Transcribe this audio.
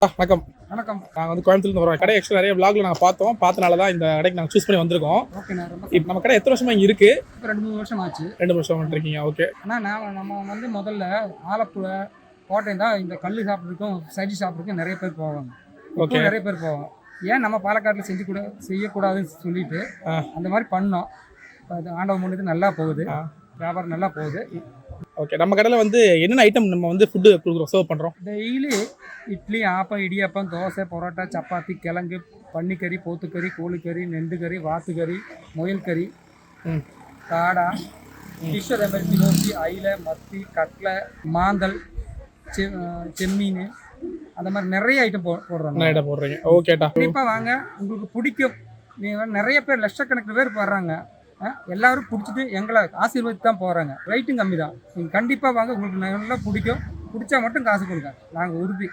வணக்கம். வணக்கம். நாங்கள் வந்து கோயம்புத்தூர்லேருந்து வரோம். கடை ஆக்சுவலாக நிறைய விளாக்ல நாங்கள் பார்த்தனால தான் இந்த கடைக்கு நாங்கள் சூஸ் பண்ணி வந்திருக்கோம். ஓகேண்ணா. ரொம்ப இப்போ நம்ம கடை எத்தனை வருஷமா இங்கே இருக்குது? இப்போ 2-3 வருஷம் ஆச்சு. 2 வருஷம் வந்துருக்கீங்க. ஓகே. ஆனால் நம்ம வந்து முதல்ல ஆலப்புழை, கோட்டயம் தான் இந்த கல் சாப்பிட்றதுக்கும் சைடி சாப்பிட்றதுக்கும் நிறைய பேர் போவாங்க. ஓகே. நிறைய பேர் போவாங்க. ஏன் நம்ம பாலக்காட்டில் செய்யக்கூடாதுன்னு சொல்லிட்டு அந்த மாதிரி பண்ணோம். அது ஆண்டவன் முன்னது நல்லா போகுது, வியாபாரம் நல்லா போகுது. ஓகே. நம்ம கடையில் வந்து என்னென்ன ஐட்டம் நம்ம வந்து ஃபுட்டு கொடுக்குறோம், சர்வ் பண்ணுறோம்? டெய்லி இட்லி, ஆப்பம், இடியாப்பம், தோசை, பரோட்டா, சப்பாத்தி, கிழங்கு, பன்னிக்கறி, போத்துக்கறி, கோழிக்கறி, நெண்டுக்கறி, வாத்துக்கறி, முயல் கறி, காடா, ஃபிஷ், அதே மாதிரி சிலோப்பி, அயிலை, மத்தி, கட்லை, மாந்தல், செம்மீன், அந்த மாதிரி நிறைய ஐட்டம் போடுறோம். ஐட்டம் போடுறீங்க. ஓகேட்டா. கண்டிப்பாக வாங்க, உங்களுக்கு பிடிக்கும். நீங்கள் நிறைய பேர் லட்சக்கணக்கில் பேர் வர்றாங்க. எல்லாரும் பிடிச்சிட்டு எங்களை ஆசீர்வதித்து தான் போகிறாங்க. ரைட்டும் கம்மி தான். நீங்கள் கண்டிப்பாக வாங்க, உங்களுக்கு நல்லா பிடிக்கும். பிடிச்சா மட்டும் காசு கொடுங்க, நாங்கள் உறுதி.